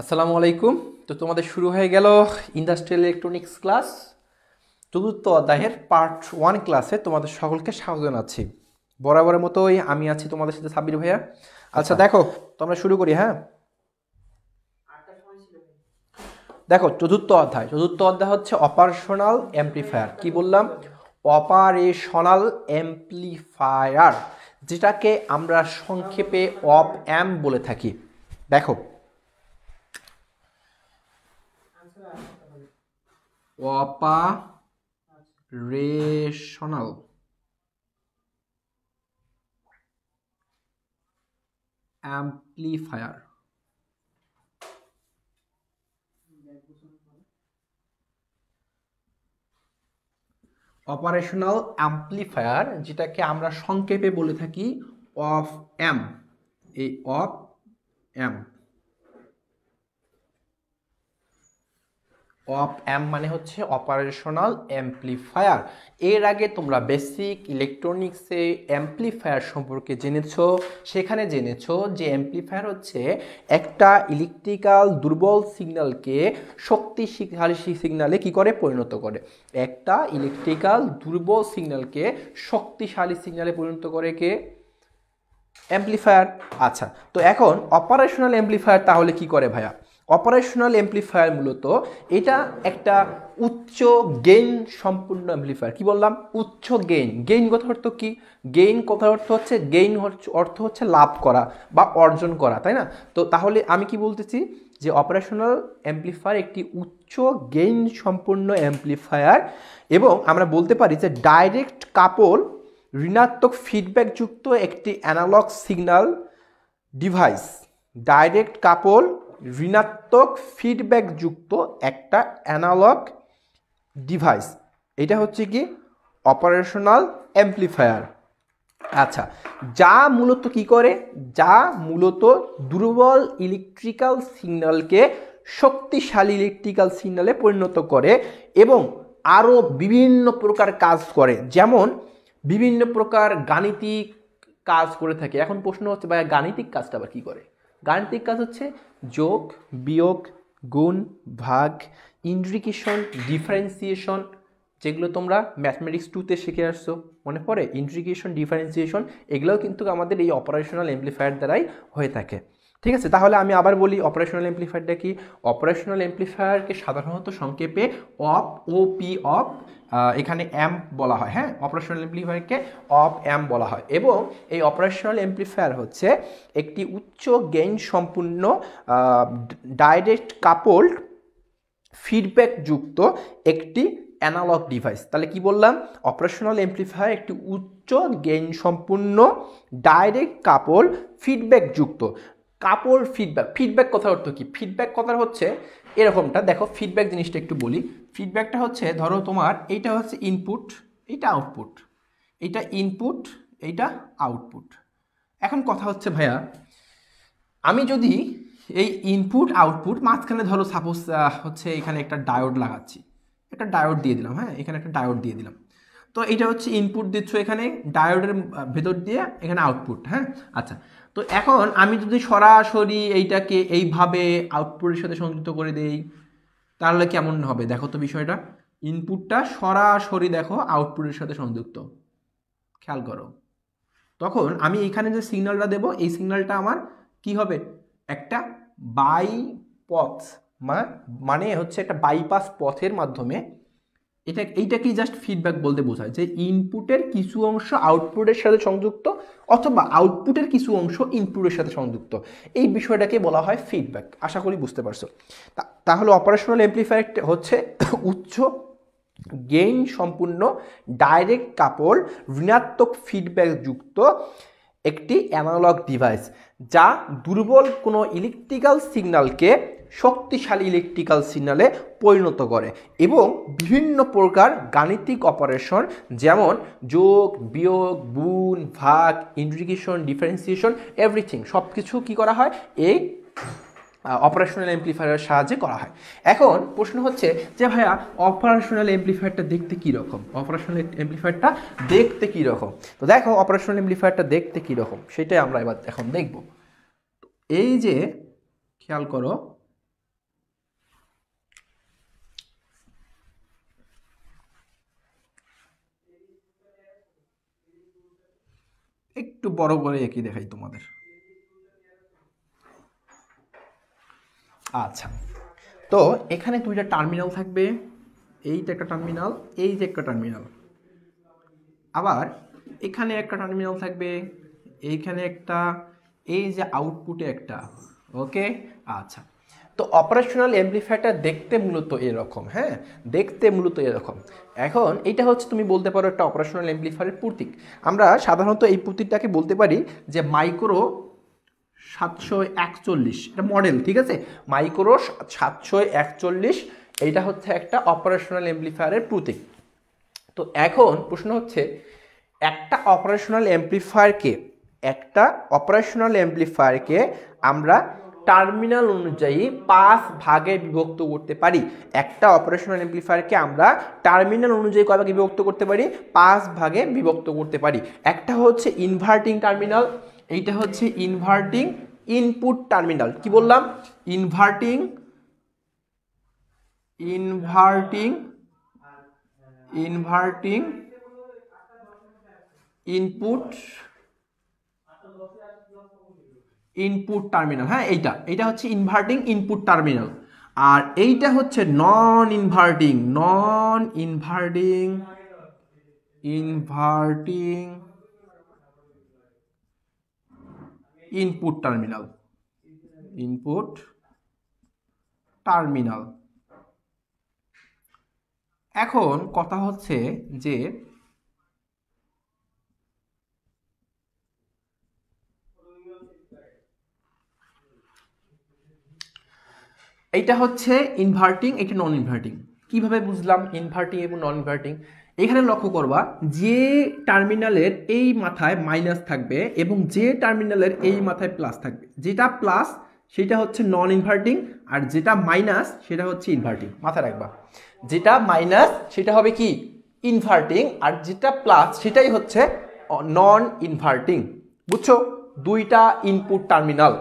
আসসালামু আলাইকুম। তো তোমাদের শুরু হয়ে গেল ইন্ডাস্ট্রিয়াল ইলেকট্রনিক্স ক্লাস, চতুর্থ অধ্যায়ের পার্ট 1 ক্লাসে তোমাদের সকলকে স্বাগত জানাচ্ছি। বরাবরের মতোই আমি আছি তোমাদের সাথে সাব্বির ভাইয়া। আচ্ছা দেখো, তো আমরা শুরু করি। হ্যাঁ দেখো, চতুর্থ অধ্যায় হচ্ছে অপারেশনাল অ্যাম্প্লিফায়ার। কি বললাম? অপারেশনাল অ্যাম্প্লিফায়ার, যেটাকে আমরা সংক্ষেপে অপ অ্যাম্প বলে থাকি। দেখো, অপারেশনাল অ্যাম্প্লিফায়ার, অপারেশনাল অ্যাম্প্লিফায়ার যেটাকে আমরা সংক্ষেপে বলে থাকি অপ অ্যাম্প। এই অপ অ্যাম্প, অপ অ্যাম্প মানে হচ্ছে অপারেশনাল অ্যাম্প্লিফায়ার। এর আগে তোমরা বেসিক ইলেকট্রনিক্সে অ্যাম্প্লিফায়ার সম্পর্কে জেনেছো। সেখানে জেনেছো যে অ্যাম্প্লিফায়ার হচ্ছে একটা ইলেকট্রিক্যাল দুর্বল সিগন্যালকে শক্তিশালী সিগন্যালে কি করে পরিণত করে। একটা ইলেকট্রিক্যাল দুর্বল সিগন্যালকে শক্তিশালী সিগন্যালে পরিণত করে কে? অ্যাম্প্লিফায়ার। আচ্ছা, তো এখন অপারেশনাল অ্যাম্প্লিফায়ার তাহলে কি করে ভাইয়া? অপারেশনাল অ্যাম্প্লিফায়ার মূলত এটা একটা উচ্চ গেইন সম্পূর্ণ অ্যাম্প্লিফায়ার। কি বললাম? উচ্চ গেইন। গেইন কথার অর্থ কি? গেইন কথার অর্থ হচ্ছে, গেইন অর্থ হচ্ছে লাভ করা বা অর্জন করা, তাই না? তো তাহলে আমি কি বলতেছি যে অপারেশনাল অ্যাম্প্লিফায়ার একটি উচ্চ গেইন সম্পূর্ণ অ্যাম্প্লিফায়ার, এবং আমরা বলতে পারি যে ডাইরেক্ট কাপল ঋণাত্মক ফিডব্যাকযুক্ত একটি অ্যানালগ সিগন্যাল ডিভাইস। ডাইরেক্ট কাপল ঋণাত্মক ফিডব্যাকযুক্ত একটা অ্যানালগ ডিভাইস, এটা হচ্ছে কি অপারেশনাল অ্যাম্প্লিফায়ার। আচ্ছা, যা মূলত কি করে? যা মূলত দুর্বল ইলেকট্রিক্যাল সিগন্যালকে শক্তিশালী ইলেকট্রিক্যাল সিগন্যালে পরিণত করে এবং আরও বিভিন্ন প্রকার কাজ করে, যেমন বিভিন্ন প্রকার গাণিতিক কাজ করে থাকে। এখন প্রশ্ন হচ্ছে ভাই, গাণিতিক কাজটা আবার কী করে? গাণিতিক কাজ হচ্ছে যোগ, বিয়োগ, গুণ, ভাগ, ইন্টিগ্রেশন, ডিফারেন্সিয়েশন, যেগুলো তোমরা ম্যাথমেটিক্স 2তে শিখে আসছো, মনে পড়ে? ইন্টিগ্রেশন, ডিফারেন্সিয়েশন, এগুলোও কিন্তু আমাদের এই অপারেশনাল অ্যাম্প্লিফায়ার দ্বারাই হয়ে থাকে। ঠিক আছে, তাহলে আমি আবার বলি অপারেশনাল অ্যাম্প্লিফায়ারটা কি। অপারেশনাল অ্যাম্প্লিফায়ারকে সাধারণত সংক্ষেপে অপ, ওপি, অপ, এখানে অ্যাম্প বলা হয়। হ্যাঁ, অপারেশনাল অ্যাম্প্লিফায়ারকে অপ অ্যাম্প বলা হয়। এবং এই অপারেশনাল অ্যাম্প্লিফায়ার হচ্ছে একটি উচ্চ গেইন সম্পূর্ণ ডাইরেক্ট কাপলড ফিডব্যাকযুক্ত একটি অ্যানালগ ডিভাইস। তাহলে কি বললাম? অপারেশনাল অ্যাম্প্লিফায়ার একটি উচ্চ গেইন সম্পূর্ণ ডাইরেক্ট কাপল ফিডব্যাকযুক্ত। কাপল ফিডব্যাক, ফিডব্যাক কথার অর্থ কি? ফিডব্যাক কথার হচ্ছে এরকমটা। দেখো, ফিডব্যাক জিনিসটা একটু বলি। ফিডব্যাকটা হচ্ছে, ধরো তোমার এইটা হচ্ছে ইনপুট, এইটা আউটপুট, এইটা ইনপুট, এইটা আউটপুট। এখন কথা হচ্ছে ভাইয়া, আমি যদি এই ইনপুট আউটপুট মাঝখানে ধরো সাপোজ হচ্ছে এখানে একটা ডায়োড লাগাচ্ছি, একটা ডায়োড দিয়ে দিলাম। হ্যাঁ, এখানে একটা ডায়োড দিয়ে দিলাম। তো এটা হচ্ছে ইনপুট দিচ্ছ এখানে, ডায়োডের ভেতর দিয়ে এখানে আউটপুট। হ্যাঁ, আচ্ছা, তো এখন আমি যদি সরাসরি এইটাকে এইভাবে আউটপুটের সাথে সংযুক্ত করে দেই, তাহলে কেমন হবে? দেখো তো বিষয়টা, ইনপুটটা সরাসরি দেখো আউটপুটের সাথে সংযুক্ত, খেয়াল করো। তখন আমি এখানে যে সিগন্যালটা দেব, এই সিগন্যালটা আমার কি হবে? একটা বাইপথ, মানে হচ্ছে একটা বাইপাস পথের মাধ্যমে এইটাকেই জাস্ট ফিডব্যাক বলতে বোঝায়, যে ইনপুটের কিছু অংশ আউটপুটের সাথে সংযুক্ত অথবা আউটপুটের কিছু অংশ ইনপুটের সাথে সংযুক্ত। এই বিষয়টাকে বলা হয় ফিডব্যাক। আশা করি বুঝতে পারছো। তাহলে অপারেশনাল অ্যাম্প্লিফায়ার হচ্ছে উচ্চ গেইন সম্পূর্ণ ডাইরেক্ট কাপল ঋণাত্মক ফিডব্যাকযুক্ত একটি অ্যানালগ ডিভাইস, যা দুর্বল কোনো ইলেকট্রিক্যাল সিগন্যালকে শক্তিশালী ইলেকট্রিক্যাল সিগন্যালে পরিণত করে এবং বিভিন্ন প্রকার গাণিতিক অপারেশন, যেমন যোগ, বিয়োগ, গুণ, ভাগ, ইন্টিগ্রেশন, ডিফারেন্সিয়েশন, এভরিথিং, সব কিছু কী করা হয়? এই অপারেশনাল অ্যাম্প্লিফায়ারের সাহায্যে করা হয়। এখন প্রশ্ন হচ্ছে যে ভাইয়া, অপারেশনাল অ্যাম্প্লিফায়ারটা দেখতে কীরকম? অপারেশনাল অ্যাম্প্লিফায়ারটা দেখতে কীরকম? তো দেখো, অপারেশনাল অ্যাম্প্লিফায়ারটা দেখতে কীরকম সেটাই আমরা এবার এখন দেখব। এই যে খেয়াল করো, একটু বড় করে এঁকে দেখাই তোমাদের। আচ্ছা, তো এখানে দুইটা টার্মিনাল থাকবে, এইটা একটা টার্মিনাল, এই যে একটা টার্মিনাল, আবার এখানে একটা টার্মিনাল থাকবে, এইখানে একটা, এই যে আউটপুটে একটা। ওকে, আচ্ছা। তো অপারেশনাল অ্যাম্প্লিফায়ারটা দেখতে মূলত এরকম, হ্যাঁ, দেখতে মূলত এরকম। এখন এইটা হচ্ছে তুমি বলতে পারো একটা অপারেশনাল অ্যাম্প্লিফায়ারের প্রতীক। আমরা সাধারণত এই প্রতীকটাকে বলতে পারি যে মাইক্রো 741, এটা মডেল, ঠিক আছে, মাইক্রো 741, এইটা হচ্ছে একটা অপারেশনাল অ্যাম্প্লিফায়ারের প্রতীক। তো এখন প্রশ্ন হচ্ছে একটা অপারেশনাল অ্যাম্প্লিফায়ারকে আমরা টার্মিনাল অনুযায়ী 5 ভাগে বিভক্ত করতে পারি। একটা অপারেশনাল অ্যাম্প্লিফায়ারকে আমরা টার্মিনাল অনুযায়ী কয় ভাগে বিভক্ত করতে পারি? 5 ভাগে বিভক্ত করতে পারি। একটা হচ্ছে ইনভার্টিং টার্মিনাল, এইটা হচ্ছে ইনভার্টিং ইনপুট টার্মিনাল। কি বললাম? ইনভার্টিং ইনপুট টার্মিনাল, হ্যাঁ, এইটা হচ্ছে ইনভার্টিং ইনপুট টার্মিনাল। আর এইটা হচ্ছে নন ইনভার্টিং ইনপুট টার্মিনাল। এখন কথা হচ্ছে যে এইটা হচ্ছে ইনভার্টিং, এটা নন ইনভার্টিং। কিভাবে বুঝলাম ইনভার্টিং এবং নন ইনভার্টিং? এখানে লক্ষ্য করবা যে টার্মিনালের এই মাথায় মাইনাস থাকবে এবং যে টার্মিনালের এই মাথায় প্লাস থাকবে, যেটা প্লাস সেটা হচ্ছে নন ইনভার্টিং, আর যেটা মাইনাস সেটা হচ্ছে ইনভার্টিং। মাথায় রাখবা, যেটা মাইনাস সেটা হবে কি? ইনভার্টিং, আর যেটা প্লাস সেটাই হচ্ছে নন ইনভার্টিং। বুঝছো? দুইটা ইনপুট টার্মিনাল।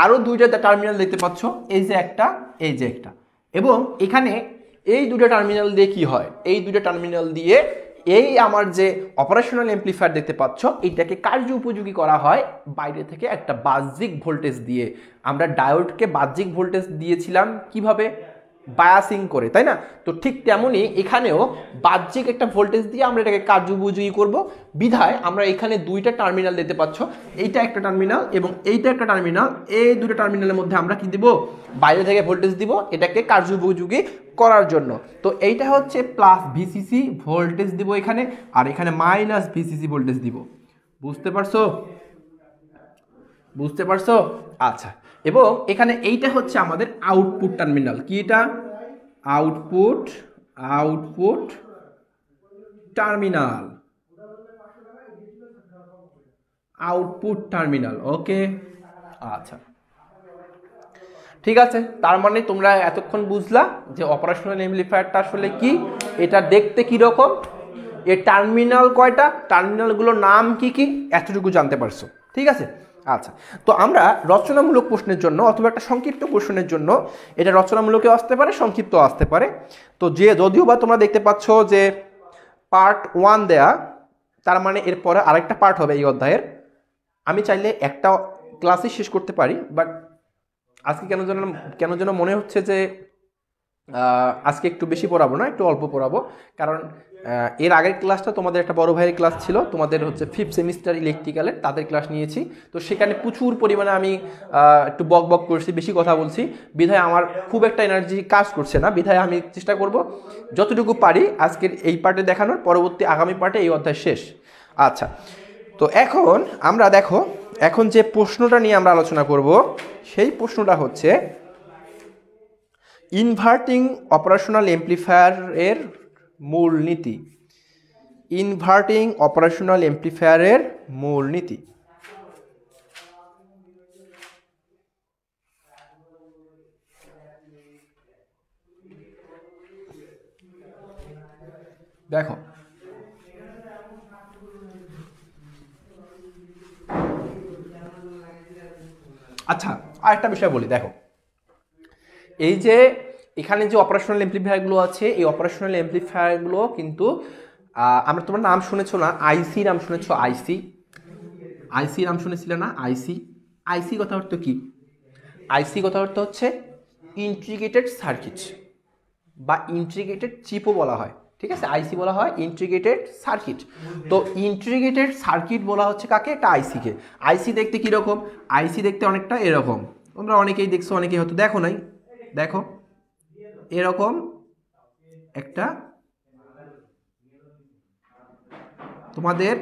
আরো দুইটা টার্মিনাল দেখতে পাচ্ছ, এই যে একটা, এই যে একটা। এবং এখানে এই দুটো টার্মিনাল দিয়ে কি হয়? এই দুটো টার্মিনাল দিয়ে এই আমার যে অপারেশনাল অ্যাম্প্লিফায়ার দেখতে পাচ্ছ, এইটাকে কার্য উপযোগী করা হয় বাইরে থেকে একটা বাহ্যিক ভোল্টেজ দিয়ে। আমরা ডায়োডকে বাহ্যিক ভোল্টেজ দিয়েছিলাম কিভাবে? বায়াসিং করে, তাই না? তো ঠিক তেমনই এখানেও বাহ্যিক একটা ভোল্টেজ দিয়ে আমরা এটাকে কার্য উপযোগী করব। বিধায় আমরা এখানে দুইটা টার্মিনাল দেখতে পাচ্ছ, এইটা একটা টার্মিনাল এবং এইটা একটা টার্মিনাল। এই দুটো টার্মিনালের মধ্যে আমরা কি দিব? বাইরে থেকে ভোল্টেজ দিব এটাকে কার্য উপযোগী করার জন্য। তো এইটা হচ্ছে প্লাস ভিসিসি ভোল্টেজ দিব এখানে, আর এখানে মাইনাস ভিসিসি ভোল্টেজ দিব। বুঝতে পারছো? আচ্ছা, এবং এখানে এইটা হচ্ছে আমাদের আউটপুট টার্মিনাল। কি এটা? Output terminal. ওকে, আচ্ছা, ঠিক আছে। তার মানে তোমরা এতক্ষণ বুঝলা যে অপারেশনাল অ্যাম্প্লিফায়ারটা আসলে কি, এটা দেখতে কি রকম, এর টার্মিনাল কয়টা, টার্মিনালগুলোর নাম কি কি, এতটুকু জানতে পারছো। ঠিক আছে, আচ্ছা। তো আমরা রচনামূলক প্রশ্নের জন্য অথবা একটা সংক্ষিপ্ত প্রশ্নের জন্য, এটা রচনামূলকও আসতে পারে, সংক্ষিপ্ত আসতে পারে। তো যদিও বা তোমরা দেখতে পাচ্ছ যে পার্ট 1 দেয়া, তার মানে এরপরে আরেকটা পার্ট হবে এই অধ্যায়ের। আমি চাইলে একটা ক্লাসই শেষ করতে পারি, বাট আজকে কেন যেন মনে হচ্ছে যে আজকে একটু বেশি পড়াবো না, একটু অল্প পড়াবো। কারণ এর আগের ক্লাসটা তোমাদের একটা বড় ভাইয়ের ক্লাস ছিল, তোমাদের হচ্ছে 5th সেমিস্টার ইলেকট্রিক্যালের, তাদের ক্লাস নিয়েছি। তো সেখানে প্রচুর পরিমাণে আমি একটু বক করছি, বেশি কথা বলছি, বিধায় আমার খুব একটা এনার্জি কাজ করছে না। বিধায় আমি চেষ্টা করব যতটুকু পারি আজকের এই পার্টে দেখানোর, পরবর্তী আগামী পার্টে এই অধ্যায় শেষ। আচ্ছা, তো এখন আমরা দেখো, এখন যে প্রশ্নটা নিয়ে আমরা আলোচনা করব সেই প্রশ্নটা হচ্ছে ইনভার্টিং অপারেশনাল অ্যাম্প্লিফায়ারের মূলনীতি। ইনভার্টিং অপারেশনাল অ্যাম্প্লিফায়ারের মূলনীতি। দেখো, আচ্ছা, আরেকটা বিষয় বলি। দেখো, এই যে এখানে যে অপারেশনাল অ্যাম্প্লিফায়ারগুলো আছে, এই অপারেশনাল অ্যাম্প্লিফায়ারগুলো কিন্তু আমরা, তোমার নাম শুনেছো না, আইসি নাম শুনেছো? আইসি নাম শুনেছিলে না? আইসি। আইসি কথা অর্থ কি? আইসি কথা অর্থ হচ্ছে ইন্টিগ্রেটেড সার্কিট বা ইন্টিগ্রেটেড চিপও বলা হয়, ঠিক আছে? আইসি বলা হয় ইন্টিগ্রেটেড সার্কিট। তো ইন্টিগ্রেটেড সার্কিট বলা হচ্ছে কাকে? একটা আইসিকে। আইসি দেখতে কীরকম? আইসি দেখতে অনেকটা এরকম, তোমরা অনেকেই দেখছো, অনেকেই হয়তো দেখো নাই। দেখো এরকম একটা তোমাদের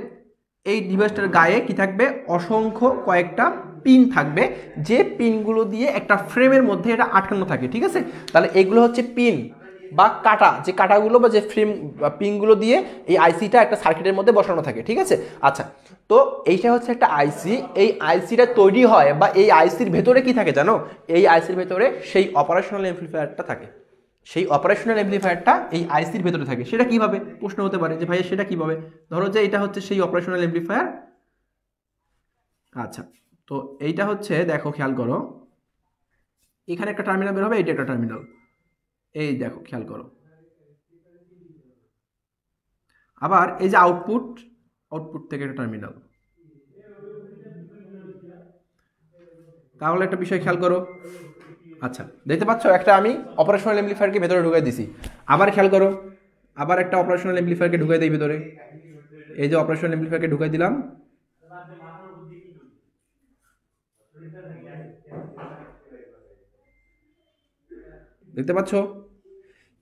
এই ডিভাইসটার গায়ে কি থাকবে? অসংখ্য কয়েকটা পিন থাকবে, যে পিনগুলো দিয়ে একটা ফ্রেমের মধ্যে এটা আটকানো থাকে, ঠিক আছে? তাহলে এগুলো হচ্ছে পিন বা কাটা, যে কাটাগুলো বা যে ফ্রেম পিনগুলো দিয়ে এই আইসিটা একটা সার্কিটের মধ্যে বসানো থাকে, ঠিক আছে? আচ্ছা, তো এইটা হচ্ছে একটা আইসি। এই আইসিটা তৈরি হয় বা এই আইসির ভেতরে কি থাকে জানো? এই আইসির ভেতরে সেই অপারেশনাল অ্যামপ্লিফায়ারটা থাকে। সেই অপারেশনাল অ্যামপ্লিফায়ারটা এই আইসির ভেতরে থাকে। সেটা কিভাবে? প্রশ্ন হতে পারে যে ভাইয়া সেটা কিভাবে? ধরো যে এটা হচ্ছে সেই অপারেশনাল অ্যামপ্লিফায়ার। আচ্ছা, তো এইটা হচ্ছে, দেখো খেয়াল করো, এখানে একটা টার্মিনাল বের হবে, এইটা একটা টার্মিনাল, এই দেখো খেয়াল করো। আবার এই যে আউটপুট, আউটপুট থেকে একটা টার্মিনাল। তাহলে একটা বিষয় খেয়াল করো। আচ্ছা, দেখতে পাচ্ছ একটা আমি অপারেশনাল অ্যামপ্লিফায়ারকে ভেতরে ঢুকাই দিছি। আবার খেয়াল করো, আবার একটা অপারেশনাল অ্যামপ্লিফায়ারকে ঢুকাই দিই ভেতরে। এই যে অপারেশনাল অ্যামপ্লিফায়ারকে ঢুকাই দিলাম, দেখতে পাচ্ছ?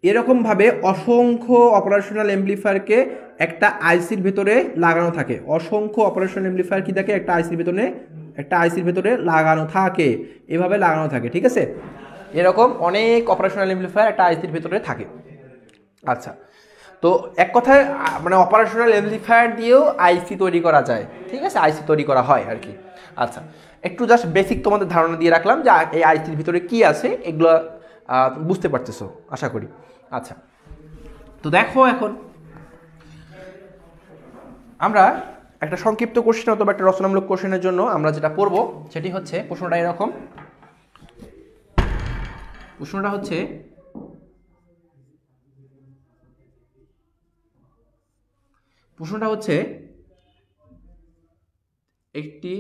এরকম ভাবে অসংখ্য অপারেশনাল অ্যামপ্লিফায়ারকে একটা আইসির ভেতরে লাগানো থাকে। অসংখ্য অপারেশনাল অ্যামপ্লিফায়ার কি থাকে? একটা আইসির ভেতরে, একটা আইসির ভেতরে লাগানো থাকে, এভাবে লাগানো থাকে, ঠিক আছে? এরকম অনেক অপারেশনাল অ্যামপ্লিফায়ার একটা আইসির ভেতরে থাকে। আচ্ছা, তো এক কথায় মানে অপারেশনাল অ্যামপ্লিফায়ার দিয়েও আইসি তৈরি করা যায়, ঠিক আছে? আইসি তৈরি করা হয় আর কি। আচ্ছা, একটু জাস্ট বেসিক তোমাদের ধারণা দিয়ে রাখলাম যে এই আইসির ভিতরে কি আছে, এগুলো বুঝতে পারতেছো আশা করি। আচ্ছা, তো দেখো এখন আমরা একটা সংক্ষিপ্ত কোশ্চেন অথবা একটা রচনামূলক কোশ্চেনের জন্য আমরা যেটা পড়ব সেটি হচ্ছে, প্রশ্নটা এরকম। প্রশ্নটা হচ্ছে, একটি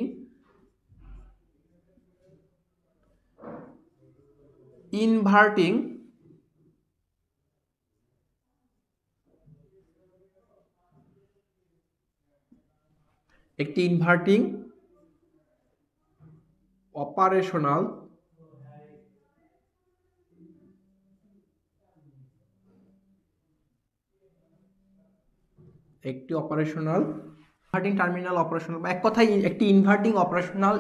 inverting operational inverting terminal operational, বা এক কথায় একটি ইনভার্টিং অপারেশনাল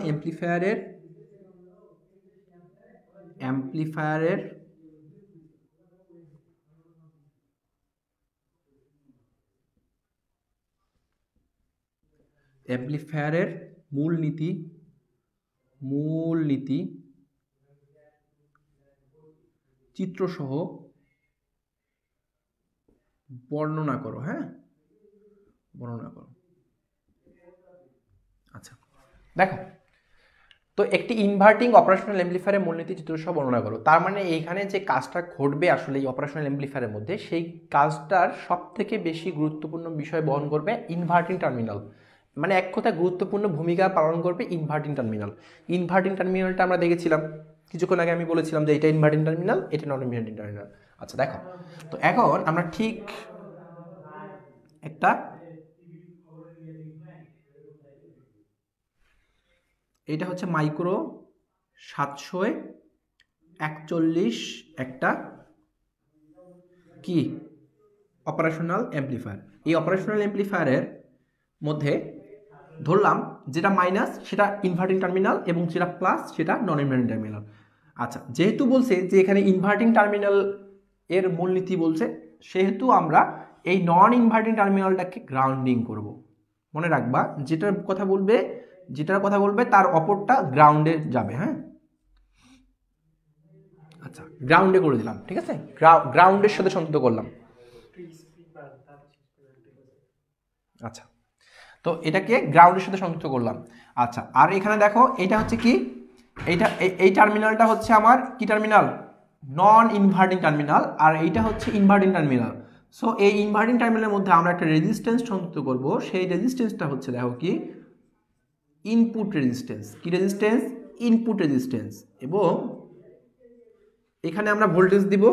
অ্যামপ্লিফায়ারের মূলনীতি চিত্রসহ বর্ণনা করো। হ্যাঁ, বর্ণনা করো। আচ্ছা, দেখো তো একটি ইনভার্টিং অপারেশনাল অ্যামপ্লিফায়ারের মূলনীতি চিত্রসহ বর্ণনা করো। তার মানে এইখানে যে কাজটা ঘটবে আসলে এই অপারেশনাল অ্যামপ্লিফায়ারের মধ্যে, সেই কাজটার সব থেকে বেশি গুরুত্বপূর্ণ বিষয় বহন করবে ইনভার্টিং টার্মিনাল। মানে এক কথায় গুরুত্বপূর্ণ ভূমিকা পালন করবে ইনভার্টিং টার্মিনাল। ইনভার্টিং টার্মিনালটা আমরা দেখেছিলাম কিছুক্ষণ আগে, আমি বলেছিলাম যে এটা ইনভার্টিং টার্মিনাল, এটা নন ইনভার্টিং টার্মিনাল। আচ্ছা দেখো, তো এখন আমরা ঠিক একটা, এটা হচ্ছে মাইক্রো 741 একটা কি অপারেশনাল অ্যামপ্লিফায়ার। এই অপারেশনাল অ্যামপ্লিফায়ারের মধ্যে ধরলাম যেটা মাইনাস সেটা ইনভার্টিং টার্মিনাল এবং যেটা প্লাস সেটা নন ইনভার্টিং টার্মিনাল। আচ্ছা, যেহেতু বলছে যে এখানে ইনভার্টিং টার্মিনাল এর মূলনীতি বলছে, সেহেতু আমরা এই নন ইনভার্টিং টার্মিনালটাকে গ্রাউন্ডিং করব। মনে রাখবা যেটার কথা বলবে তার অপরটা গ্রাউন্ডে যাবে। হ্যাঁ, আচ্ছা, গ্রাউন্ডে করে দিলাম, ঠিক আছে? গ্রাউন্ডের সাথে সংযুক্ত করলাম। আচ্ছা, তো এটাকে গ্রাউন্ডের সাথে সংযুক্ত করলাম। আচ্ছা, আর এখানে দেখো এটা হচ্ছে কি, এই টার্মিনালটা হচ্ছে আমার কি টার্মিনাল? নন ইনভার্টিং টার্মিনাল, আর এইটা হচ্ছে ইনভার্টিং টার্মিনাল। সো এই ইনভার্টিং টার্মিনালের মধ্যে আমরা একটা রেজিস্ট্যান্স সংযুক্ত করব। সেই রেজিস্ট্যান্সটা হচ্ছে দেখো কি, ইনপুট রেজিস্ট্যান্স, কি রেজিস্ট্যান্স? Input resistance. এবং এখানে আমরা ভোল্টেজ দিব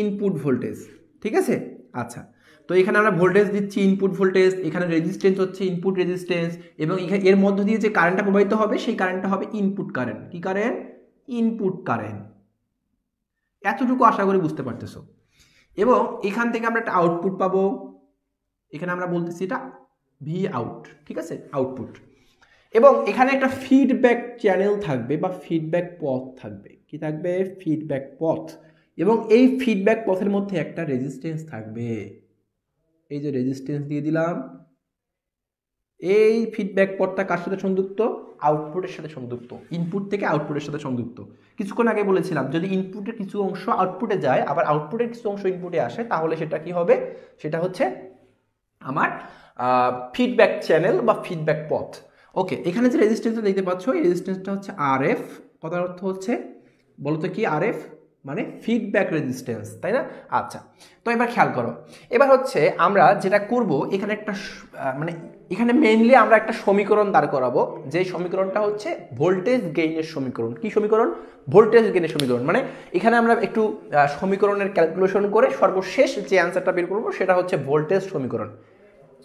ইনপুট ভোল্টেজ, ঠিক আছে? আচ্ছা, তো এখানে আমরা ভোল্টেজ দিচ্ছি ইনপুট ভোল্টেজ, এখানে রেজিস্ট্যান্স হচ্ছে ইনপুট রেজিস্ট্যান্স, এবং এখানে এর মধ্য দিয়ে যে কারেন্টটা প্রবাহিত হবে সেই কারেন্টটা হবে ইনপুট কারেন্ট। কি কারেন্ট? Input current. এতটুকু আশা করি বুঝতে পারতেছো। এবং এখান থেকে আমরা একটা আউটপুট পাবো, এখানে আমরা বলতেছি এটা ভি আউট, ঠিক আছে? আউটপুট। এবং এখানে একটা ফিডব্যাক চ্যানেল থাকবে বা ফিডব্যাক পথ থাকবে। কি থাকবে? ফিডব্যাক পথ। এবং এই ফিডব্যাক পথের মধ্যে একটা রেজিস্ট্যান্স থাকবে, এই যে রেজিস্ট্যান্স দিয়ে দিলাম। এই ফিডব্যাক পথটা কার সাথে সংযুক্ত? আউটপুটের সাথে সংযুক্ত, ইনপুট থেকে আউটপুটের সাথে সংযুক্ত। কিছুক্ষণ আগে বলেছিলাম যদি ইনপুটের কিছু অংশ আউটপুটে যায় আবার আউটপুটের কিছু অংশ ইনপুটে আসে তাহলে সেটা কি হবে? সেটা হচ্ছে আমার ফিডব্যাক চ্যানেল বা ফিডব্যাক পথ। ওকে, এখানে যে রেজিস্ট্যান্সটা দেখতে পাচ্ছ এই রেজিস্ট্যান্সটা হচ্ছে আরএফ। কথার অর্থ হচ্ছে, বলতো কি আরএফ মানে? ফিডব্যাক রেজিস্ট্যান্স, তাই না? আচ্ছা, তো এবার খেয়াল করো, এবার হচ্ছে আমরা যেটা করব এখানে একটা মানে এখানে মেইনলি আমরা একটা সমীকরণ দাঁড় করাবো, যে সমীকরণটা হচ্ছে ভোল্টেজ গেইনের সমীকরণ। কি সমীকরণ? ভোল্টেজ গেইনের সমীকরণ। মানে এখানে আমরা একটু সমীকরণের ক্যালকুলেশন করে সর্বশেষ যে অ্যান্সারটা বের করবো সেটা হচ্ছে ভোল্টেজ সমীকরণ,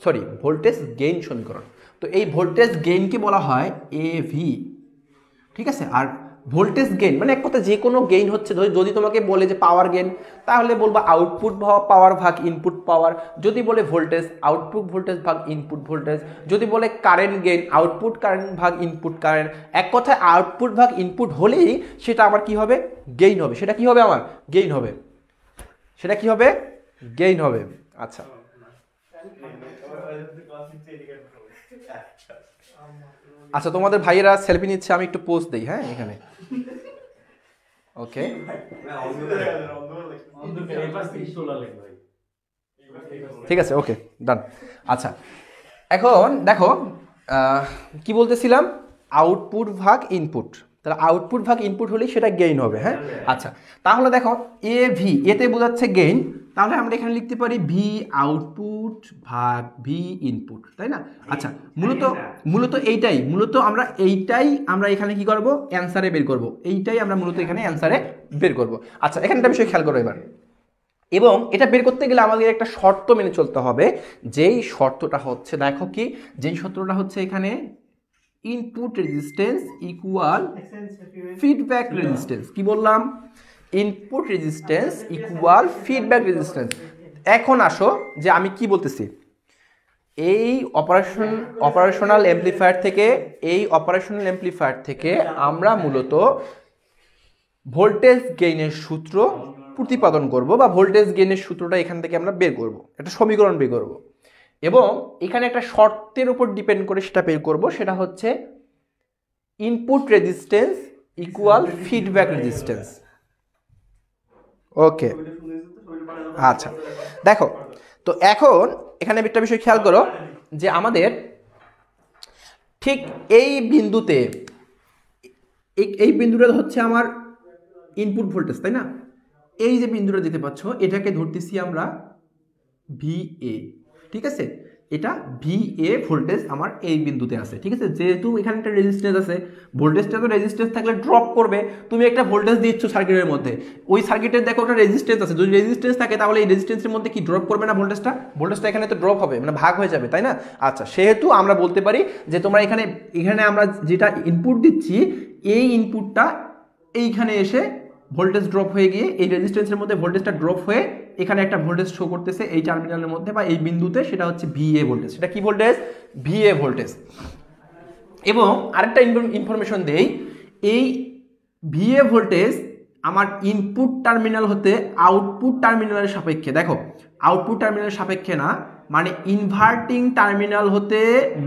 সরি ভোল্টেজ গেইন সমীকরণ। তো এই ভোল্টেজ গেইনকে বলা হয় এভি, ঠিক আছে? আর ভোল্টেজ গেইন মানে এক কথা যে কোনো গেইন হচ্ছে, যদি তোমাকে বলে যে পাওয়ার গেইন তাহলে বলবা আউটপুট পাওয়ার ভাগ ইনপুট পাওয়ার। যদি বলে ভোল্টেজ, আউটপুট ভোল্টেজ ভাগ ইনপুট ভোল্টেজ। যদি বলে কারেন্ট গেইন, আউটপুট কারেন্ট ভাগ ইনপুট কারেন্ট। এক কথায় আউটপুট ভাগ ইনপুট হলেই সেটা আবার কি হবে? গেইন হবে। সেটা কি হবে? আমার গেইন হবে। সেটা কি হবে? গেইন হবে। আচ্ছা, আচ্ছা তোমাদের ভাইয়েরা সেলফি নিচ্ছে, আমি একটু পোস্ট দেই। হ্যাঁ, এখানে ওকে, ঠিক আছে, ওকে ডান। আচ্ছা, এখন দেখো কি বলতেছিলাম, আউটপুট ভাগ ইনপুট। তাহলে আউটপুট ভাগ ইনপুট হলেই সেটা গেইন হবে। হ্যাঁ, আচ্ছা, তাহলে দেখো এ ভি, এতে বোঝাচ্ছে গেইন, তাহলে আমরা এখানে লিখতে পারি ভি আউটপুট ভাগ ভি ইনপুট, তাই না? আচ্ছা, মূলত এইটাই আমরা এখানে কি করব? অ্যান্সারে বের করব। এইটাই আমরা মূলত এখানে অ্যান্সারে বের করব। আচ্ছা, এখানে একটা বিষয় খেয়াল করো এবার। এবং এটা বের করতে গেলে আমাদের একটা শর্ত মেনে চলতে হবে, যেই শর্তটা হচ্ছে, দেখো কি, যেই শর্তটা হচ্ছে এখানে input resistance equal feedback resistance. কি বললাম? Input resistance equal feedback resistance. এখন আসো যে আমি কি বলতেছি, এই অপারেশনাল অ্যামপ্লিফায়ার থেকে আমরা মূলত ভোল্টেজ গেইনের সূত্র প্রতিপাদন করব, বা ভোল্টেজ গেইনের সূত্রটা এখান থেকে আমরা বের করব, একটা সমীকরণ বের করব। এবং এখানে একটা শর্তের উপর ডিপেন্ড করে সেটা বের করব, সেটা হচ্ছে input resistance equal feedback resistance. Okay, আচ্ছা দেখো, তো এখন এখানে একটা বিষয় খেয়াল করো যে আমাদের ঠিক এই বিন্দুটা হচ্ছে আমার ইনপুট ভোল্টেজ, তাই না? এই যে বিন্দুটা দেখতে পাচ্ছ এটাকে ধরতেছি আমরা ভিএ, ঠিক আছে? এটা ভিএ ভোল্টেজ আমার এই বিন্দুতে আছে, ঠিক আছে? যেহেতু এখানে একটা রেজিস্ট্যান্স আছে, ভোল্টেজটা তো রেজিস্ট্যান্স থাকলে ড্রপ করবে। তুমি একটা ভোল্টেজ দিচ্ছ সার্কিটের মধ্যে, ওই সার্কিটের দেখো একটা রেজিস্ট্যান্স আছে, যদি রেজিস্ট্যান্স থাকে তাহলে এই রেজিস্ট্যান্সের মধ্যে কি ড্রপ করবে না? ভোল্টেজটা এখানে তো ড্রপ হবে, মানে ভাগ হয়ে যাবে, তাই না? আচ্ছা, সেহেতু আমরা বলতে পারি যে তোমরা এখানে আমরা যেটা ইনপুট দিচ্ছি এই ইনপুটটা এইখানে এসে ভোল্টেজ ড্রপ হয়ে গিয়ে এই রেজিস্ট্যান্সের মধ্যে ভোল্টেজটা ড্রপ হয়ে এখানে একটা ভোল্টেজ শো করতেছে এই টার্মিনালের মধ্যে বা এই বিন্দুতে, সেটা হচ্ছে ভিএ ভোল্টেজ। সেটা কি ভোল্টেজ? VA voltage. এবং আরেকটা ইনফরমেশন দেই, এই ভিএ ভোল্টেজ আমার ইনপুট টার্মিনাল হতে আউটপুট টার্মিনালের সাপেক্ষে, দেখো আউটপুট টার্মিনালের সাপেক্ষে না, মানে ইনভার্টিং টার্মিনাল হতে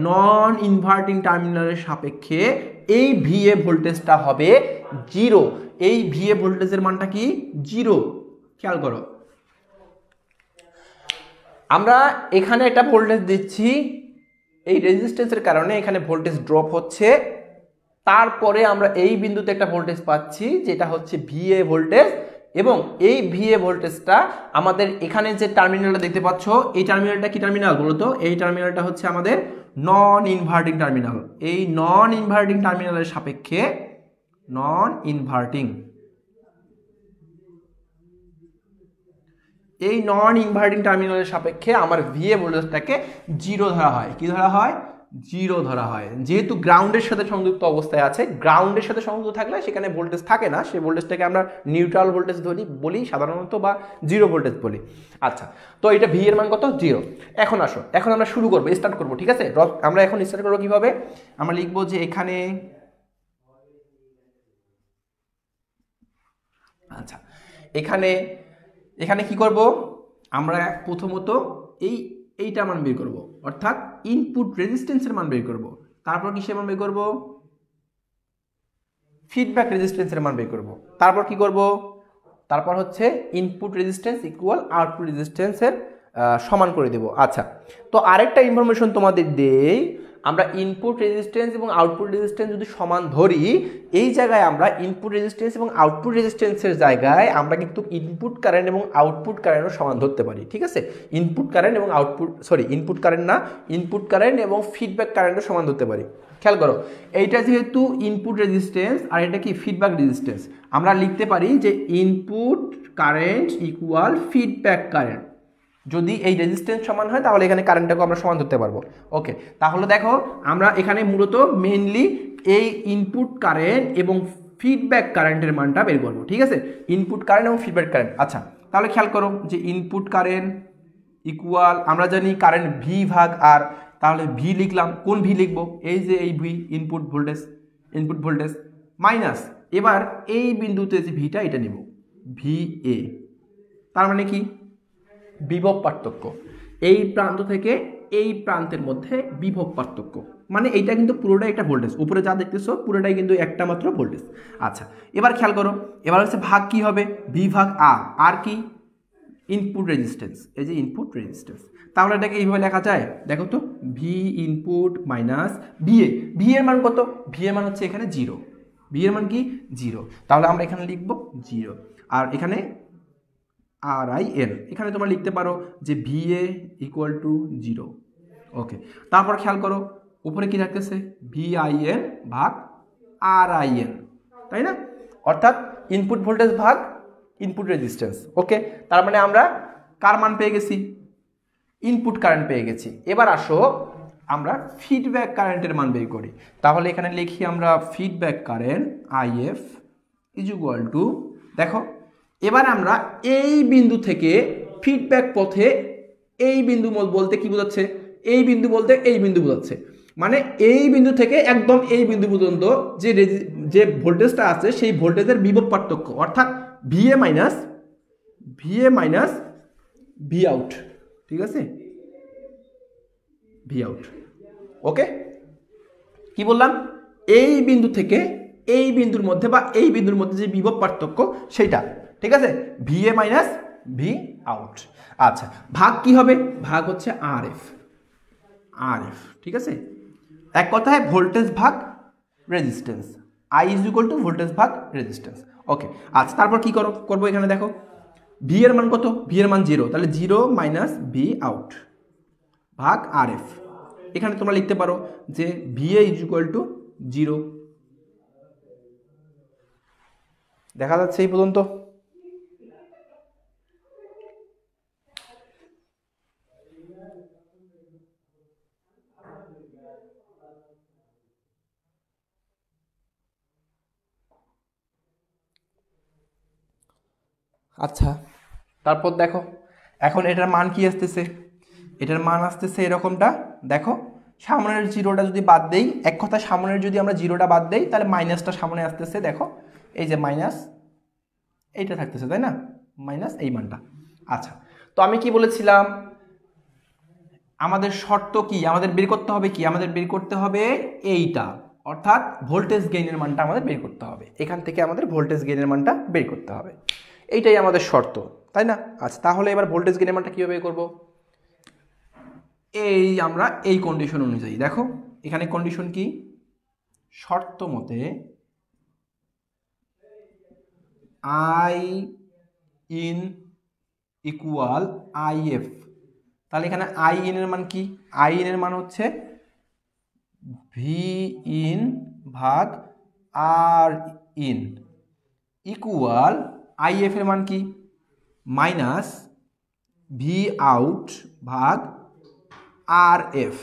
নন ইনভার্টিং টার্মিনালের সাপেক্ষে এই ভিএ ভোল্টেজটা হবে 0। এই ভিএ ভোল্টেজের মানটা কি? 0। খেয়াল করো, আমরা এখানে একটা ভোল্টেজ দিচ্ছি, এই রেজিস্ট্যান্সের কারণে এখানে ভোল্টেজ ড্রপ হচ্ছে, তারপরে আমরা এই বিন্দুতে একটা ভোল্টেজ পাচ্ছি যেটা হচ্ছে ভিএ ভোল্টেজ। এবং এই ভিএ ভোল্টেজটা আমাদের এখানে যে টার্মিনালটা দেখতে পাচ্ছ, এই টার্মিনালটা কি টার্মিনাল বলতো? এই টার্মিনালটা হচ্ছে আমাদের নন ইনভার্টিং টার্মিনাল, এই নন ইনভার্টিং টার্মিনালের সাপেক্ষে নন ইনভার্টিং, এই নন ইনভার্টিং টার্মিনালের সাপেক্ষে আমার ভিএ ভোল্টেজটাকে জিরো ধরা হয়। কি ধরা হয়? জিরো ধরা হয়। যেহেতু গ্রাউন্ডের সাথে সংযুক্ত অবস্থায় আছে, গ্রাউন্ডের সাথে সংযুক্ত থাকলে সেখানে ভোল্টেজ থাকে না, সেই ভোল্টেজটাকে আমরা নিউট্রাল ভোল্টেজ বলি সাধারণত, বা জিরো ভোল্টেজ বলি। আচ্ছা, তো এটা ভি এর মান কত? জিরো। এখন আসো, এখন আমরা শুরু করবো, স্টার্ট করবো, ঠিক আছে? আমরা এখন স্টার্ট করবো কিভাবে? আমরা লিখবো যে এখানে, আচ্ছা এখানে এখানে কি করব আমরা? প্রথমত এইটা মান বের করব, অর্থাৎ ইনপুট রেজিস্ট্যান্সের মান বের করব। তারপর কিসের মান বের করব? ফিডব্যাক রেজিস্ট্যান্সের মান বের করব। তারপর কি করব? তারপর হচ্ছে ইনপুট রেজিস্ট্যান্স ইকুয়াল আউটপুট রেজিস্ট্যান্সের সমান করে দেব। আচ্ছা, তো আরেকটা ইনফরমেশন তোমাদের দেই, আমরা ইনপুট রেজিস্ট্যান্স এবং আউটপুট রেজিস্ট্যান্স যদি সমান ধরি, এই জায়গায় আমরা ইনপুট রেজিস্ট্যান্স এবং আউটপুট রেজিস্ট্যান্সের জায়গায় আমরা কিন্তু ইনপুট কারেন্ট এবং আউটপুট কারেন্টও সমান ধরতে পারি, ঠিক আছে? ইনপুট কারেন্ট এবং ইনপুট কারেন্ট না, ইনপুট কারেন্ট এবং ফিডব্যাক কারেন্টও সমান ধরতে পারি। খেয়াল করো, এইটা যেহেতু ইনপুট রেজিস্ট্যান্স আর এটা কি ফিডব্যাক রেজিস্ট্যান্স, আমরা লিখতে পারি যে input current equal feedback current. যদি এই রেজিস্ট্যান্স সমান হয় তাহলে এখানে কারেন্টটাকে আমরা সমান ধরতে পারবো। ওকে, তাহলে দেখো আমরা এখানে মূলত মেইনলি এই ইনপুট কারেন্ট এবং ফিডব্যাক কারেন্টের মানটা বের করবো, ঠিক আছে? ইনপুট কারেন্ট এবং ফিডব্যাক কারেন্ট। আচ্ছা, তাহলে খেয়াল করো যে ইনপুট কারেন্ট ইকুয়াল, আমরা জানি কারেন্ট ভি ভাগ আর, তাহলে ভি লিখলাম। কোন ভি লিখবো? এই যে এই ভি, ইনপুট ভোল্টেজ মাইনাস, এবার এই বিন্দুতে যে ভিটা এটা নিব, ভি এ, তার মানে কি? বিভব পার্থক্য। এই প্রান্ত থেকে এই প্রান্তের মধ্যে বিভব পার্থক্য, মানে এইটা কিন্তু পুরোটাই একটা ভোল্টেজ, উপরে যা দেখতেছো পুরোটাই কিন্তু একটা মাত্র ভোল্টেজ। আচ্ছা, এবার খেয়াল করো, এবার হচ্ছে ভাগ কি হবে? ভি ভাগ আর, আর কি? ইনপুট রেজিস্ট্যান্স, এই যে ইনপুট রেজিস্ট্যান্স। তাহলে এটাকে এইভাবে লেখা যায়, দেখো তো, V input minus VA. V এর মান কত? ভি এর মান হচ্ছে এখানে জিরো, ভি এর মান কি? জিরো। তাহলে আমরা এখানে লিখবো জিরো, আর এখানে আর আই এন, এখানে তোমরা লিখতে পারো যে V A equal to zero. Okay, তারপর খেয়াল করো উপরে কি থাকতেছে? ভি আই এন ভাগ আর আই এন, তাই না? অর্থাৎ ইনপুট ভোল্টেজ ভাগ ইনপুট রেজিস্ট্যান্স। ওকে, তার মানে আমরা কার মান পেয়ে গেছি? ইনপুট কারেন্ট পেয়ে গেছি। এবার আসো আমরা ফিডব্যাক কারেন্টের মান বের করি। তাহলে এখানে লিখি আমরা feedback current if is equal two, দেখো এবার আমরা এই বিন্দু থেকে ফিডব্যাক পথে, এই বিন্দু বলতে কি বোঝাচ্ছে? এই বিন্দু বলতে এই বিন্দু বোঝাচ্ছে, মানে এই বিন্দু থেকে একদম এই বিন্দু পর্যন্ত যে ভোল্টেজটা আছে সেই ভোল্টেজের বিভব পার্থক্য, অর্থাৎ ভিএ মাইনাস ভি আউট, ঠিক আছে? V out. ওকে, কি বললাম? এই বিন্দু থেকে এই বিন্দুর মধ্যে বা এই বিন্দুর মধ্যে যে বিভব পার্থক্য সেইটা, ঠিক আছে? VA minus V out. আচ্ছা, ভাগ কি হবে? ভাগ হচ্ছে আর এফ, ঠিক আছে? এক কথায় ভোল্টেজ ভাগ resistance, I is equal two voltage ভাগ রেজিস্ট্যান্স। ওকে, আচ্ছা, তারপর কি করবো? এখানে দেখো ভি এর মান কত? ভি এর মান জিরো, তাহলে জিরো মাইনাস ভি আউট ভাগ আর এফ। এখানে তোমরা লিখতে পারো যে VA is equal to zero. দেখা যাচ্ছে এই পর্যন্ত? আচ্ছা, তারপর দেখো এখন এটার মান কি আসতেছে? এটার মান আসতেছে এরকমটা, দেখো সামনের জিরোটা যদি বাদ দেই, এক কথা সামনের যদি আমরা জিরোটা বাদ দেই তাহলে মাইনাসটা সামনে আসতেছে, দেখো এই যে মাইনাস এইটা থাকতেছে, তাই না? মাইনাস এই মানটা। আচ্ছা, তো আমি কি বলেছিলাম? আমাদের শর্ত কি? আমাদের বের করতে হবে কি? আমাদের বের করতে হবে এইটা, অর্থাৎ ভোল্টেজ গেইনের মানটা আমাদের বের করতে হবে। এখান থেকে আমাদের ভোল্টেজ গেইনের মানটা বের করতে হবে, এইটাই আমাদের শর্ত, তাই না? আচ্ছা, তাহলে এবার ভোল্টেজ গেইনের মানটা কীভাবে বের করবো? এই আমরা এই কন্ডিশন অনুযায়ী, দেখো এখানে কন্ডিশন কি? শর্ত মতে I in equal I F, তাহলে এখানে আই ইন এর মান কি? আই ইন এর মান হচ্ছে ভি ইন ভাগ আর ইন ইকুয়াল আইএফ এর মান কি মাইনাস ভি আউট ভাগ আর এফ।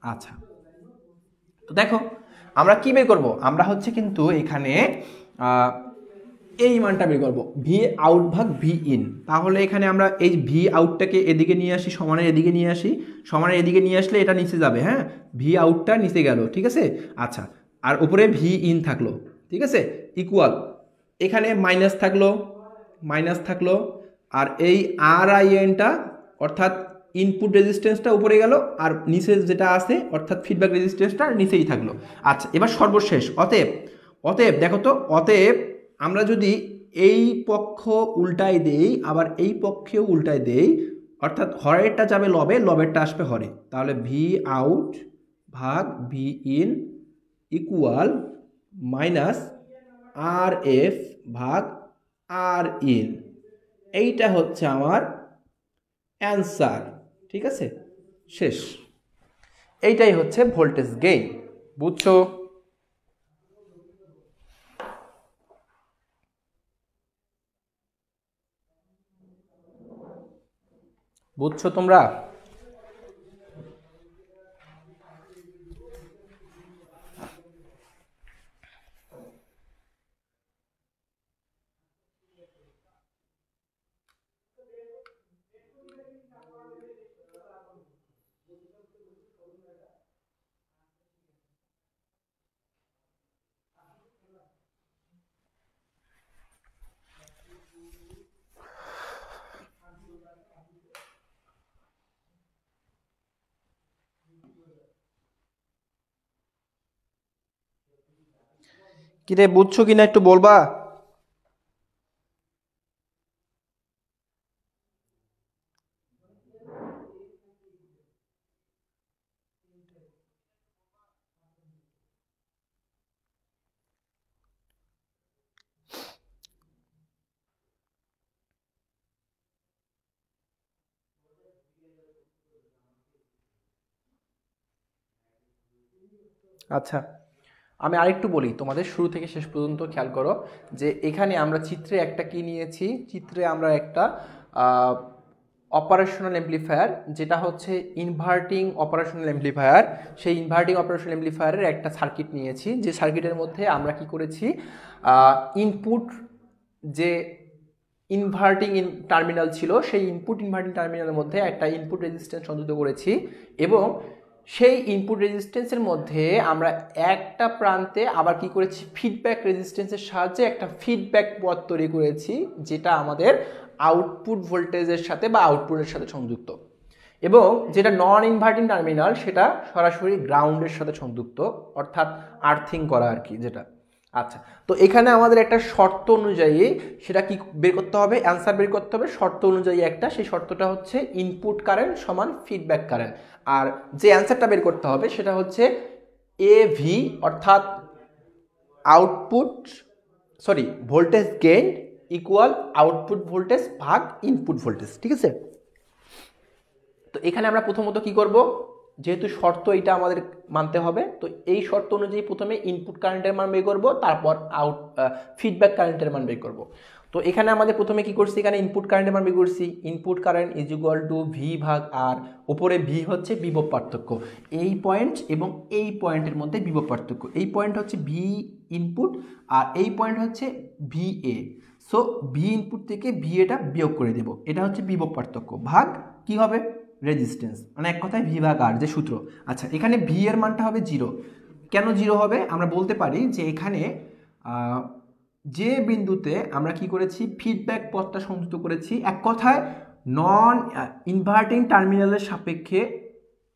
আচ্ছা, তো দেখো আমরা কি বের করব, আমরা হচ্ছে কিন্তু এখানে এই মানটা বের করব ভি আউট ভাগ ভি ইন। তাহলে এখানে আমরা এই ভি আউটটাকে এদিকে নিয়ে আসি, সমানের এদিকে নিয়ে আসি, সমানের এদিকে নিয়ে আসলে এটা নিচে যাবে, হ্যাঁ ভি আউটটা নিচে গেল, ঠিক আছে। আচ্ছা, আর উপরে ভি ইন থাকলো, ঠিক আছে, ইকুয়াল এখানে মাইনাস থাকলো আর এই আর আই এনটা অর্থাৎ ইনপুট রেজিস্ট্যান্সটা উপরে গেল আর নিচে যেটা আছে অর্থাৎ ফিডব্যাক রেজিস্ট্যান্সটা নিচেই থাকলো। আচ্ছা, এবার সর্বশেষ অতএব দেখো তো, অতএব আমরা যদি এই পক্ষ উল্টায় দেই আবার এই পক্ষেও উল্টায় দেই, অর্থাৎ হরেরটা যাবে লবে, লবেরটা আসবে হরে, তাহলে ভি আউট ভাগ V in equal minus R F ভাগ আর ইন। এইটা হচ্ছে আমার অ্যান্সার, ঠিক আছে, শেষ। এইটাই হচ্ছে ভোল্টেজ গেইন, বুঝছো? বুঝছো তোমরা? কিরে, বুঝছো কিনা একটু বলবা? আচ্ছা, আমি আরেকটু বলি তোমাদের, শুরু থেকে শেষ পর্যন্ত খেয়াল করো যে এখানে আমরা চিত্রে একটা কি নিয়েছি, চিত্রে আমরা একটা অপারেশনাল অ্যাম্প্লিফায়ার, যেটা হচ্ছে ইনভার্টিং অপারেশনাল অ্যাম্প্লিফায়ার। সেই ইনভার্টিং অপারেশনাল অ্যাম্প্লিফায়ারের একটা সার্কিট নিয়েছি, যে সার্কিটের মধ্যে আমরা কি করেছি, ইনপুট যে ইনভার্টিং টার্মিনাল ছিল সেই ইনপুট ইনভার্টিং টার্মিনালের মধ্যে একটা ইনপুট রেজিস্ট্যান্স সংযুক্ত করেছি এবং সেই ইনপুট রেজিস্ট্যান্সের মধ্যে আমরা একটা প্রান্তে আবার কি করেছি, ফিডব্যাক রেজিস্ট্যান্সের সাহায্যে একটা ফিডব্যাক পথ তৈরি করেছি, যেটা আমাদের আউটপুট ভোল্টেজের সাথে বা আউটপুটের সাথে সংযুক্ত, এবং যেটা নন ইনভার্টিং টার্মিনাল সেটা সরাসরি গ্রাউন্ডের সাথে সংযুক্ত, অর্থাৎ আর্থিং করা আর কি যেটা। আচ্ছা, তো এখানে আমাদের একটা শর্ত অনুযায়ী সেটা কি বের করতে হবে, অ্যান্সার বের করতে হবে শর্ত অনুযায়ী একটা, সেই শর্তটা হচ্ছে ইনপুট কারেন্ট সমান ফিডব্যাক কারেন্ট, আর যে অ্যান্সারটা বের করতে হবে সেটা হচ্ছে এভি অর্থাৎ voltage gain equal output voltage ভাগ ইনপুট ভোল্টেজ, ঠিক আছে। তো এখানে আমরা প্রথমত কি করব, যেহেতু শর্ত এটা আমাদের মানতে হবে, তো এই শর্ত অনুযায়ী প্রথমে ইনপুট কারেন্টের মান বের করব, তারপর ফিডব্যাক কারেন্টের মান বের করব। তো এখানে আমাদের প্রথমে কি করছি, এখানে ইনপুট কারেন্টের মান বের করছি, input current is equal two V ভাগ আর, উপরে ভি হচ্ছে বিভব পার্থক্য, এই পয়েন্ট এবং এই পয়েন্টের মধ্যে বিভব পার্থক্য, এই পয়েন্ট হচ্ছে ভি ইনপুট আর এই পয়েন্ট হচ্ছে V A. So V input থেকে ভি এটা বিয়োগ করে দেব, এটা হচ্ছে বিভব পার্থক্য, ভাগ কি হবে রেজিস্ট্যান্স, মানে এক কথায় ভি ভাগ আর যে সূত্র। আচ্ছা, এখানে ভি এর মানটা হবে 0। কেন 0 হবে, আমরা বলতে পারি যে এখানে যে বিন্দুতে আমরা কি করেছি, ফিডব্যাক পথটা সংযুক্ত করেছি, এক কথায় নন ইনভার্টিং টার্মিনালের সাপেক্ষে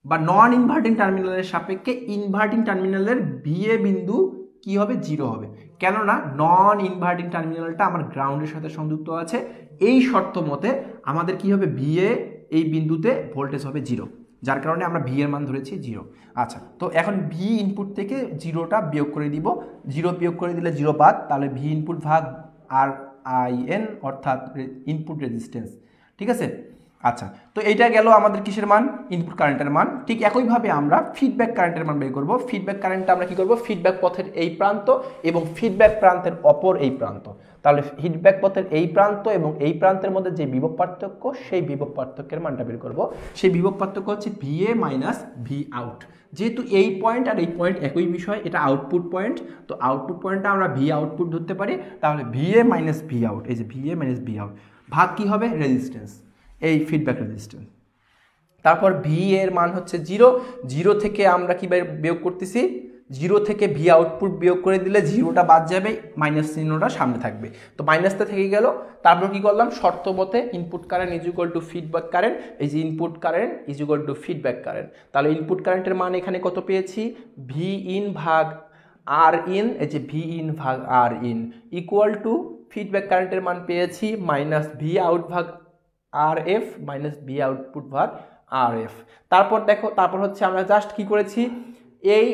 বা নন ইনভার্টিং টার্মিনালের সাপেক্ষে ইনভার্টিং টার্মিনালের ভিএ বিন্দু কি হবে, 0 হবে, কেননা নন ইনভার্টিং টার্মিনালটা আমার গ্রাউন্ডের সাথে সংযুক্ত আছে। এই শর্ত মতে আমাদের কি হবে, ভিএ এই বিন্দুতে ভোল্টেজ হবে 0, যার কারণে আমরা ভি এর মান ধরেছি 0। আচ্ছা, তো এখন ভি ইনপুট থেকে 0টা বিয়োগ করে দিব, 0 বিয়োগ করে দিলে 0 বাদ, তাহলে ভি ইনপুট ভাগ আর আই এন অর্থাৎ ইনপুট রেজিস্ট্যান্স, ঠিক আছে। আচ্ছা, তো এইটা গেল আমাদের কিসের মান, ইনপুট কারেন্টের মান। ঠিক একইভাবে আমরা ফিডব্যাক কারেন্টের মান বের করব। ফিডব্যাক কারেন্টটা আমরা কি করব, ফিডব্যাক পথের এই প্রান্ত এবং ফিডব্যাক প্রান্তের অপর এই প্রান্ত, তাহলে ফিডব্যাক পথের এই প্রান্ত এবং এই প্রান্তের মধ্যে যে বিভব পার্থক্য, সেই বিভব পার্থক্যের মানটা বের করব। সেই বিভব পার্থক্য হচ্ছে VA মাইনাস ভি আউট। যেহেতু এই পয়েন্ট আর এই পয়েন্ট একই বিষয়, এটা আউটপুট পয়েন্ট, তো আউটপুট পয়েন্টটা আমরা ভি আউটপুট ধরতে পারি। তাহলে VA মাইনাস ভি আউট, এই যে VA মাইনাস ভি আউট ভাগ কি হবে, রেজিস্ট্যান্স, এই ফিডব্যাক রেজিস্ট্যান্স। তারপর ভি এর মান হচ্ছে 0, 0 থেকে আমরা কি বিয়োগ করতেছি, 0 থেকে ভি আউটপুট বিয়োগ করে দিলে 0টা বাদ যাবে, মাইনাস চিহ্নটা সামনে থাকবে, তো মাইনাসটা থেকে গেল। তারপর কি করলাম, শর্ত মতে input current is equal two feedback current, এই যে input current is equal two feedback current. তাহলে ইনপুট কারেন্টের মান এখানে কত পেয়েছি, ভি ইন ভাগ আর ইন, এই যে ভি ইন ভাগ R in equal to feedback কারেন্টের মান পেয়েছি মাইনাস ভি আউট ভাগ আর এফ মাইনাস ভি আউটপুট ভাগ আর এফ। তারপর দেখো, তারপর হচ্ছে আমরা জাস্ট কি করেছি, এই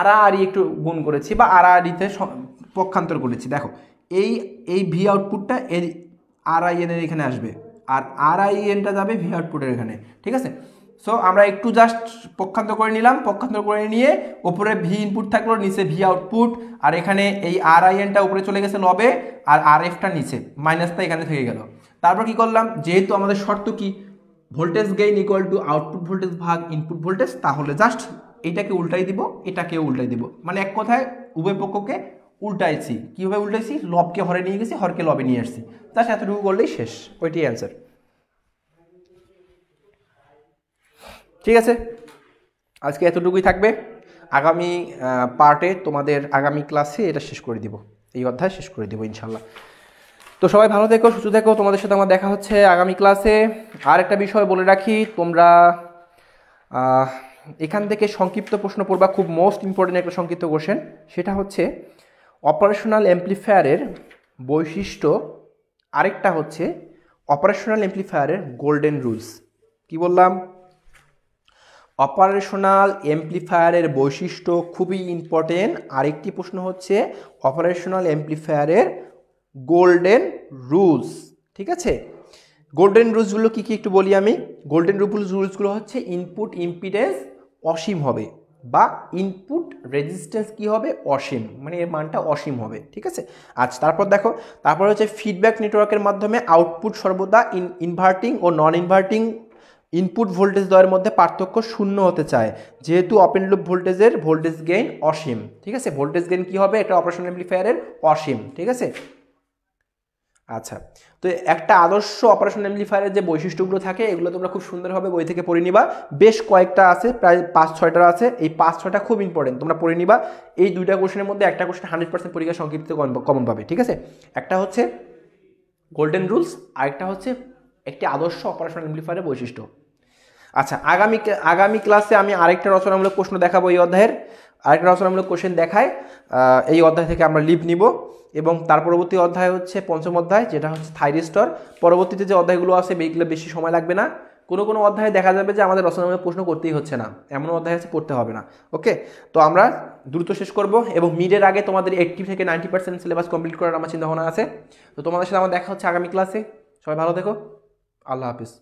আড়াআড়ি একটু গুণ করেছি বা আড়াআড়িতে পক্ষান্তর করেছি। দেখো এই ভি আউটপুটটা এই আর আই এন এর এখানে আসবে, আর আর আই এনটা যাবে ভি আউটপুটের এখানে, ঠিক আছে। সো আমরা একটু জাস্ট পক্ষান্তর করে নিলাম, পক্ষান্তর করে নিয়ে ওপরে ভি ইনপুট থাকলো, নিচে ভি আউটপুট, আর এখানে এই আর আই এনটা উপরে চলে গেছে লবে, আর আর এফটা নিচে, মাইনাসটা এখানে থেকে গেল। তারপর কি করলাম, যেহেতু আমাদের শর্ত কি, voltage gain equal to output voltage ভাগ ইনপুট ভোল্টেজ, তাহলে জাস্ট এইটাকে উল্টাই দিব, এটাকেও উল্টাই দিব, মানে এক কথায় উভয় পক্ষকে উল্টাইছি। কীভাবে উল্টাইছি, লবকে হরে নিয়ে গেছি, হরকে লবে নিয়ে আসছি, জাস্ট এতটুকু করলেই শেষ, ওইটাই অ্যান্সার। ঠিক আছে, আজকে এতটুকুই থাকবে। আগামী পার্টে তোমাদের আগামী ক্লাসে এটা শেষ করে দিব, এই অধ্যায় শেষ করে দিব ইনশাল্লাহ। তো সবাই ভালো থেকো, সুস্থ থেকো, তোমাদের সাথে আমার দেখা হচ্ছে আগামী ক্লাসে। আর একটা বিষয় বলে রাখি, তোমরা এখান থেকে সংক্ষিপ্ত প্রশ্ন পড়বা, খুব মোস্ট ইম্পর্টেন্ট একটা সংক্ষিপ্ত কোশ্চেন, সেটা হচ্ছে অপারেশনাল অ্যাম্প্লিফায়ারের বৈশিষ্ট্য, আরেকটা হচ্ছে অপারেশনাল অ্যাম্প্লিফায়ারের গোল্ডেন রুলস। কি বললাম, অপারেশনাল অ্যাম্প্লিফায়ারের বৈশিষ্ট্য খুবই ইম্পর্টেন্ট, আরেকটি প্রশ্ন হচ্ছে অপারেশনাল অ্যাম্প্লিফায়ারের গোল্ডেন রুলস। ঠিক আছে, গোল্ডেন রুলসগুলো কী কী একটু বলি আমি। গোল্ডেন রুলসগুলো হচ্ছে ইনপুট ইম্পিডেন্স অসীম হবে, বা ইনপুট রেজিস্ট্যান্স কি হবে, অসীম, মানে এর মানটা অসীম হবে। ঠিক আছে, আচ্ছা তারপর দেখো, তারপর হচ্ছে ফিডব্যাক নেটওয়ার্কের মাধ্যমে আউটপুট সর্বদা ইনভার্টিং ও নন ইনভার্টিং ইনপুট ভোল্টেজ দ্বয়ের মধ্যে পার্থক্য শূন্য হতে চায়, যেহেতু ওপেন লুপ ভোল্টেজের ভোল্টেজ গেইন অসীম। ঠিক আছে, ভোল্টেজ গেইন কি হবে, একটা অপারেশনাল অ্যাম্প্লিফায়ারের অসীম। ঠিক আছে, আচ্ছা, তো একটা আদর্শ অপারেশনাল অ্যাম্প্লিফায়ারের যে বৈশিষ্ট্যগুলো থাকে, এগুলো তোমরা খুব সুন্দরভাবে বই থেকে পড়ে নিবা। বেশ কয়েকটা আছে, প্রায় 5-6টা আছে, এই 5-6টা খুব ইম্পর্টেন্ট, তোমরা পড়ে নিবা। এই দুইটা কোশ্চেনের মধ্যে একটা কোশ্চেন 100% পরীক্ষা সংক্ষিপ্ত কমন পাবে। ঠিক আছে, একটা হচ্ছে গোল্ডেন রুলস, আরেকটা হচ্ছে একটি আদর্শ অপারেশনাল অ্যাম্প্লিফায়ারের বৈশিষ্ট্য। আচ্ছা, আগামী ক্লাসে আমি আরেকটা রচনামূলক প্রশ্ন দেখাবো, এই অধ্যায়ের আরেকটা রচনামূলক কোশ্চেন দেখায়, এই অধ্যায় থেকে আমরা লিভ নিব, এবং তার পরবর্তী অধ্যায় হচ্ছে পঞ্চম অধ্যায়, যেটা হচ্ছে থাইরিস্টর। পরবর্তীতে যে অধ্যায়গুলো আছে এগুলো বেশি সময় লাগবে না, কোনো কোনো অধ্যায়ে দেখা যাবে যে আমাদের রচনামূলক প্রশ্ন করতেই হচ্ছে না, এমন অধ্যায় আছে পড়তে হবে না। ওকে, তো আমরা দ্রুত শেষ করব, এবং মিডের আগে তোমাদের 80 থেকে 90% সিলেবাস কমপ্লিট করার আমার চিন্তা ভাবনা আছে। তো তোমাদের সাথে আমার দেখা হচ্ছে আগামী ক্লাসে, সবাই ভালো থেকো, আল্লাহ হাফিজ।